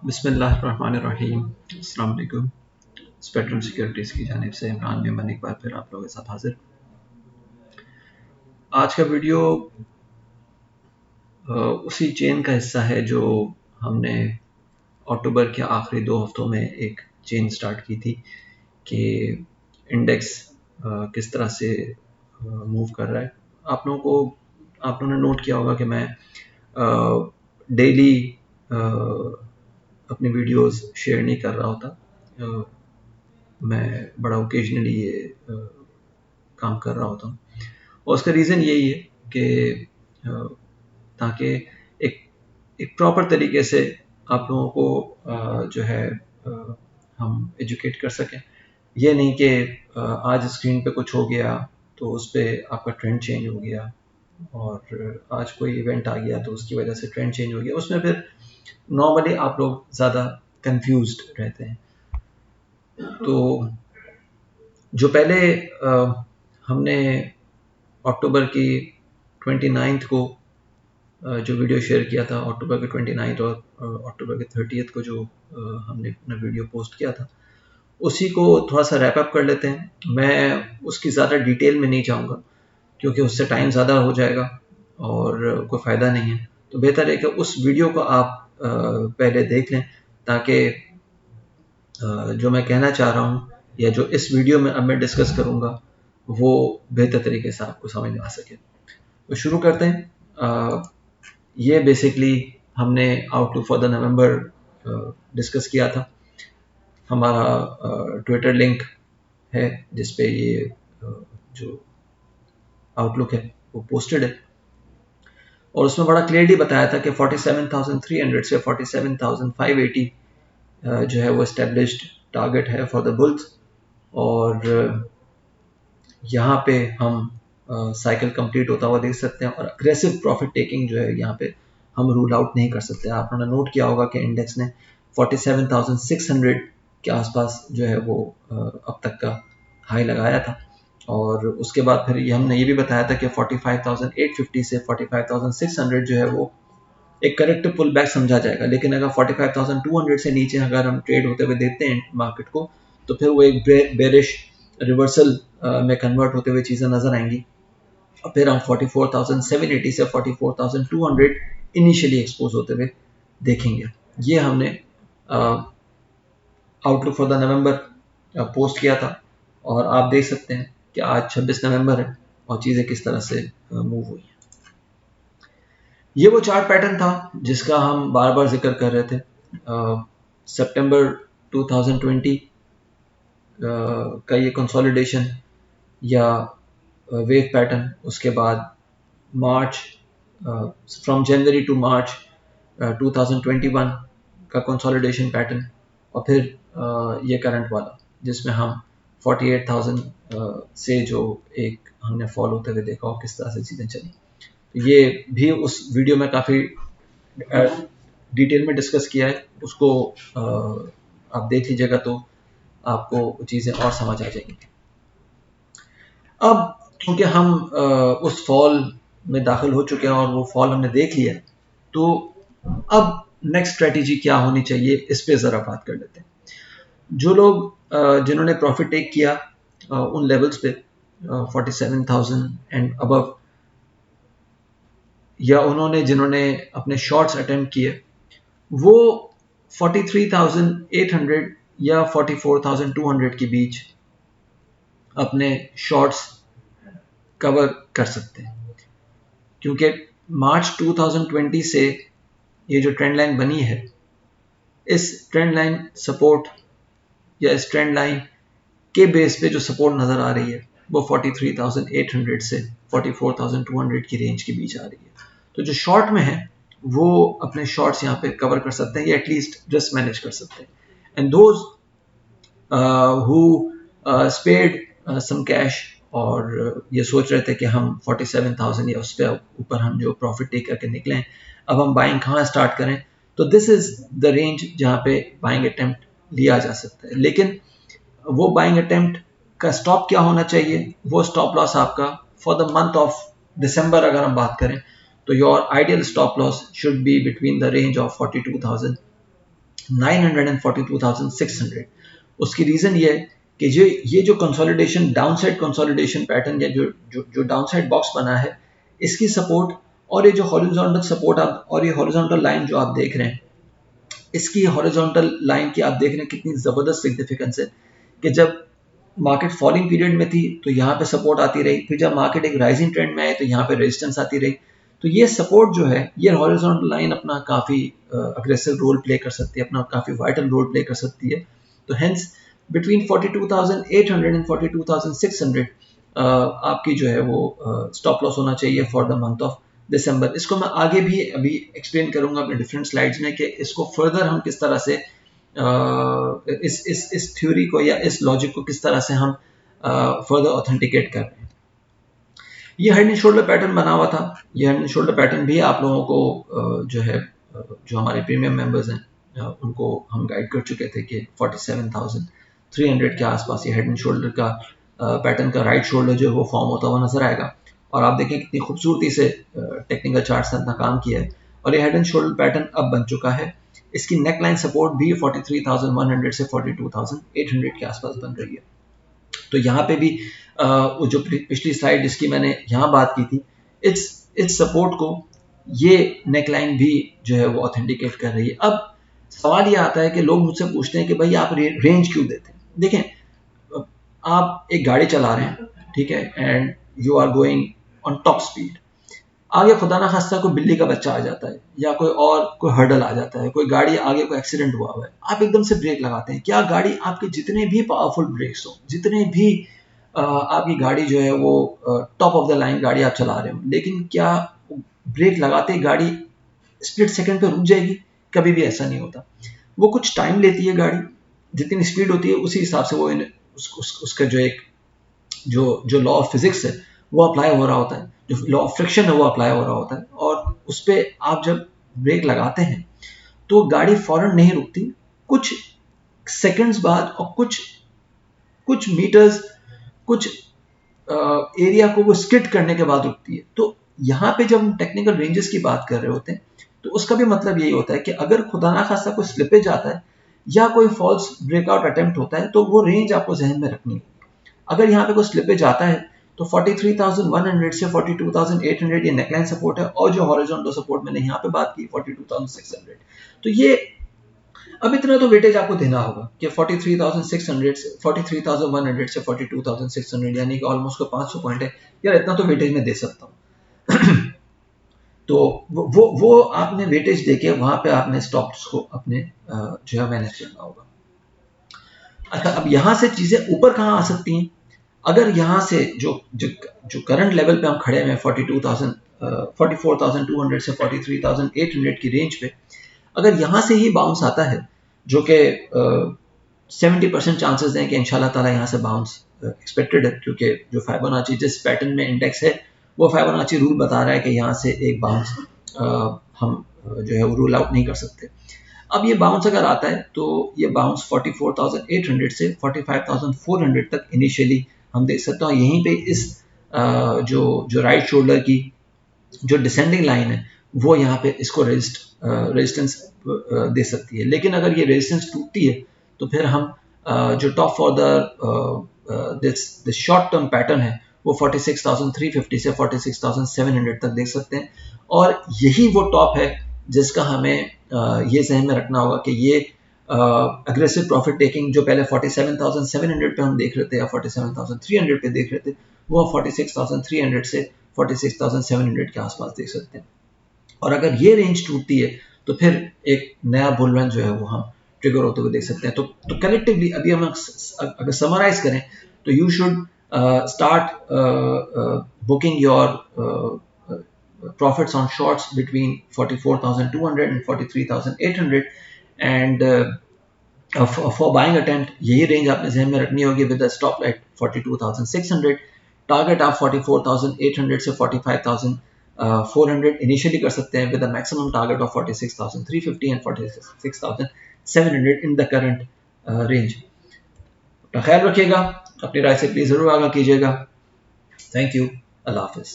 बिस्मिल्लाहिर्रहमानिर्रहीम। अस्सलाम वालेकुम। स्पेक्ट्रम सिक्योरिटीज़ की जानिब से इमरान मेमन एक बार फिर आप लोगों के साथ हाजिर। आज का वीडियो उसी चेन का हिस्सा है जो हमने अक्टूबर के आखिरी 2 हफ्तों में एक चेन स्टार्ट की थी कि इंडेक्स किस तरह से मूव कर रहा है। आप लोगों ने नोट किया होगा कि मैं डेली अपनी वीडियोस शेयर नहीं कर रहा होता। मैं बड़ा ओकेजनली ये काम कर रहा होता हूँ और उसका रीज़न यही है कि ताकि एक एक प्रॉपर तरीके से आप लोगों को जो है हम एजुकेट कर सकें। ये नहीं कि आज स्क्रीन पे कुछ हो गया तो उस पर आपका ट्रेंड चेंज हो गया और आज कोई इवेंट आ गया तो उसकी वजह से ट्रेंड चेंज हो गया। उसमें फिर नॉर्मली आप लोग ज़्यादा कंफ्यूज्ड रहते हैं। तो जो पहले हमने अक्टूबर की 29 को जो वीडियो शेयर किया था, अक्टूबर के 29 और अक्टूबर के 30 को जो हमने अपना वीडियो पोस्ट किया था, उसी को थोड़ा सा रैप अप कर लेते हैं। मैं उसकी ज़्यादा डिटेल में नहीं जाऊँगा क्योंकि उससे टाइम ज़्यादा हो जाएगा और कोई फ़ायदा नहीं है। तो बेहतर है कि उस वीडियो को आप पहले देख लें ताकि जो मैं कहना चाह रहा हूँ या जो इस वीडियो में अब मैं डिस्कस करूँगा वो बेहतर तरीके से आपको समझ में आ सके। तो शुरू करते हैं। ये बेसिकली हमने outlook for the November discuss किया था। हमारा ट्विटर लिंक है जिस पे ये जो आउटलुक है वो पोस्टेड है और उसमें बड़ा क्लियरली बताया था कि 47,300 से 47,580 जो है वो एस्टेब्लिश्ड टारगेट है फॉर द बुल्स और यहाँ पे हम साइकिल कंप्लीट होता हुआ देख सकते हैं और अग्रेसिव प्रॉफिट टेकिंग जो है यहाँ पे हम रूल आउट नहीं कर सकते। आपने नोट किया होगा कि इंडेक्स ने 47,600 के आसपास जो है वो अब तक का हाई लगाया था और उसके बाद फिर हमने ये भी बताया था कि 45,850 से 45,600 जो है वो एक करेक्टिव पुल बैक समझा जाएगा। लेकिन अगर 45,200 से नीचे अगर हम ट्रेड होते हुए देखते हैं मार्केट को तो फिर वो एक बेरिश रिवर्सल में कन्वर्ट होते हुए चीज़ें नजर आएंगी और फिर हम 44,780 से 44,200 इनिशियली एक्सपोज होते हुए देखेंगे। ये हमने outlook for the November post किया था और आप देख सकते हैं कि आज 26 नवंबर है और चीज़ें किस तरह से मूव हुई हैं। ये वो चार्ट पैटर्न था जिसका हम बार बार जिक्र कर रहे थे। सितंबर 2020 का ये कंसोलिडेशन या वेव पैटर्न, उसके बाद मार्च फ्रॉम जनवरी टू मार्च 2021 का कंसोलिडेशन पैटर्न और फिर ये करंट वाला जिसमें हम 48,000 से जो एक हमने फॉलो होते हुए देखा और किस तरह से चीज़ें चली। ये भी उस वीडियो में काफ़ी डिटेल में डिस्कस किया है, उसको आप देख लीजिएगा तो आपको चीज़ें और समझ आ जाएंगी। अब क्योंकि हम उस फॉल में दाखिल हो चुके हैं और वो फॉल हमने देख लिया, तो अब नेक्स्ट स्ट्रेटेजी क्या होनी चाहिए इस पे ज़रा बात कर लेते हैं। जो लोग जिन्होंने प्रॉफिट टेक किया उन लेवल्स पे 47,000 एंड अबव, या जिन्होंने अपने शॉर्ट्स अटेम्प्ट किए वो 43,800 या 44,200 के बीच अपने शॉर्ट्स कवर कर सकते हैं क्योंकि मार्च 2020 से ये जो ट्रेंड लाइन बनी है, इस ट्रेंड लाइन सपोर्ट या इस ट्रेंड लाइन के बेस पे जो सपोर्ट नज़र आ रही है वो 43,800 से 44,200 की रेंज के बीच आ रही है। तो जो शॉर्ट में है वो अपने शॉर्ट्स यहाँ पे कवर कर सकते हैं या एटलीस्ट रिस्क मैनेज कर सकते हैं। And those who spend some cash और ये सोच रहे थे कि हम 47,000 या उस पर ऊपर हम जो प्रॉफिट टेक करके निकले हैं, अब हम बाइंग कहाँ स्टार्ट करें, तो दिस इज द रेंज जहाँ पे बाइंग अटेम्प्ट लिया जा सकता है। लेकिन वो बाइंग अटेम्प्ट का स्टॉप क्या होना चाहिए, वो स्टॉप लॉस आपका for the month of December अगर हम बात करें तो your ideal stop loss should be between the range of 42,000 942,600। उसकी रीजन ये है कि ये जो कंसोलिडेशन, डाउनसाइड कंसोलिडेशन पैटर्न या जो डाउनसाइड बॉक्स बना है, इसकी सपोर्ट और ये जो हॉरिजॉन्टल सपोर्ट आप और ये हॉरिजॉन्टल लाइन जो आप देख रहे हैं, इसकी हॉरिजॉन्टल लाइन की आप देख रहे हैं कितनी जबरदस्त सिग्निफिकेंस है कि जब मार्केट फॉलिंग पीरियड में थी तो यहाँ पे सपोर्ट आती रही, फिर जब मार्केट एक राइजिंग ट्रेंड में आए तो यहाँ पे रेजिस्टेंस आती रही। तो ये सपोर्ट जो है, ये हॉरिजॉन्टल लाइन अपना काफी अग्रेसिव रोल प्ले कर सकती है, अपना काफी वाइटल रोल प्ले कर सकती है। तो हेंस बिटवीन 42,800 एंड 42,600 आपकी जो है वो स्टॉप लॉस होना चाहिए for the month of December. इसको मैं आगे भी अभी एक्सप्लेन करूंगा अपने डिफरेंट स्लाइड्स में कि इसको फर्दर हम किस तरह से इस थ्योरी को या इस लॉजिक को किस तरह से हम फर्दर ऑथेंटिकेट कर रहे हैं। ये हेड एंड शोल्डर पैटर्न बना हुआ था। ये हेड एंड शोल्डर पैटर्न भी आप लोगों को जो है, जो हमारे प्रीमियम मेंबर्स हैं उनको हम गाइड कर चुके थे कि 47,300 के आसपास ये हेड एंड शोल्डर का पैटर्न का राइट शोल्डर जो है वो फॉर्म होता हुआ नजर आएगा। और आप देखें कितनी खूबसूरती से टेक्निकल चार्ट्स ने अपना काम किया है और ये हेड एंड शोल्डर पैटर्न अब बन चुका है। इसकी नेकलाइन सपोर्ट भी 43,100 से 42,800 के आसपास बन रही है। तो यहाँ पे भी जो पिछली स्लाइड जिसकी मैंने यहाँ बात की थी, इस सपोर्ट को ये नेकलाइन भी जो है वो ऑथेंटिकेट कर रही है। अब सवाल ये आता है कि लोग मुझसे पूछते हैं कि भाई आप रेंज क्यों देते हैं। देखें, आप एक गाड़ी चला रहे हैं, ठीक है, and you are going on top speed, आगे खुदा ना खास्ता कोई बिल्ली का बच्चा आ जाता है या कोई हर्डल आ जाता है, कोई गाड़ी आगे कोई एक्सीडेंट हुआ है, आप एकदम से ब्रेक लगाते हैं। क्या गाड़ी आपके जितने भी पावरफुल ब्रेक्स हो, जितने भी आपकी गाड़ी जो है वो टॉप ऑफ द लाइन गाड़ी आप चला रहे हो, लेकिन क्या ब्रेक लगाते गाड़ी स्प्लिट सेकंड पे रुक जाएगी? कभी भी ऐसा नहीं होता। वो कुछ टाइम लेती है गाड़ी, जितनी स्पीड होती है उसी हिसाब से वो उसका जो लॉ ऑफ फिजिक्स है वो अप्लाई हो रहा होता है, जो लॉ ऑफ फ्रिक्शन है वो अप्लाई हो रहा होता है। और उस पर आप जब ब्रेक लगाते हैं तो गाड़ी फौरन नहीं रुकती, कुछ सेकंड्स बाद और कुछ मीटर्स, कुछ एरिया को वो स्किड करने के बाद रुकती है। तो यहाँ पे जब हम टेक्निकल रेंजेस की बात कर रहे होते हैं तो उसका भी मतलब यही होता है कि अगर खुदा ना खासा कोई स्लिपेज आता है या कोई फॉल्स ब्रेकआउट अटेम्प्ट होता है तो वो रेंज आपको जहन में रखनी है। अगर यहाँ पे कोई स्लिपेज आता है तो 43,100 से 42,800 ये नेकलाइन सपोर्ट है और जो हॉरिजॉन्टल सपोर्ट मैंने यहाँ पे बात की 42,600। तो ये अब इतना तो वेटेज आपको देना होगा कि 43,600 से 43,100 से 42,600 यानी कि ऑलमोस्ट को 500 पॉइंट है यार, इतना तो वेटेज में दे सकता हूँ। तो वो आपने वेटेज देके वहां पे आपने स्टॉप्स को अपने जो है मैनेज करना होगा। अच्छा, अब यहां से चीजें ऊपर कहां आ सकती हैं? अगर यहां से जो करंट लेवल पे हम खड़े हैं 44,200 से 43,800 की रेंज पे, अगर यहां से ही बाउंस आता है, जो कि 70% चांसेस हैं कि इंशाल्लाह ताला यहां से बाउंस एक्सपेक्टेड है, क्योंकि जो फाइबोनाची जिस पैटर्न में इंडेक्स है वो फाइबोनाची रूल बता रहा है कि यहाँ से एक बाउंस हम जो है वो रूल आउट नहीं कर सकते। अब ये बाउंस अगर आता है तो ये बाउंस 44,800 से 45,400 तक इनिशियली हम देख सकते हैं। यहीं पे इस जो राइट शोल्डर की जो डिसेंडिंग लाइन है वो यहाँ पे इसको रेजिस्टेंस दे सकती है। लेकिन अगर ये रेजिस्टेंस टूटती है तो फिर हम जो top for the this short term pattern है वो 46,350 से 46,700 तक देख सकते हैं। और यही वो टॉप है जिसका हमें ये जहन में रखना होगा कि ये अग्रेसिव प्रॉफिट टेकिंग जो पहले 47,700 पे हम देख रहे थे या 47,300 पे देख रहे थे, वो 46,300 से 46,700 के आसपास देख सकते हैं। और अगर ये रेंज टूटती है तो फिर एक नया बुल रन जो है वो हम ट्रिगर होते हुए देख सकते हैं। तो कलेक्टिवली अभी हम अगर समराइज करें तो you should start booking your profits on shorts between 44,200 and 43,800 and for buying attempt यही रेंज आपने जहन में रखनी होगी with a stop at 42,600, target आप 44,800 से 45,400 इनिशियली कर सकते हैं with a maximum target of 46,350 and 46,700 in the current range। अपना ख्याल रखिएगा, अपनी राय से प्लीज जरूर आगाह कीजिएगा। Thank you, Allah Hafiz.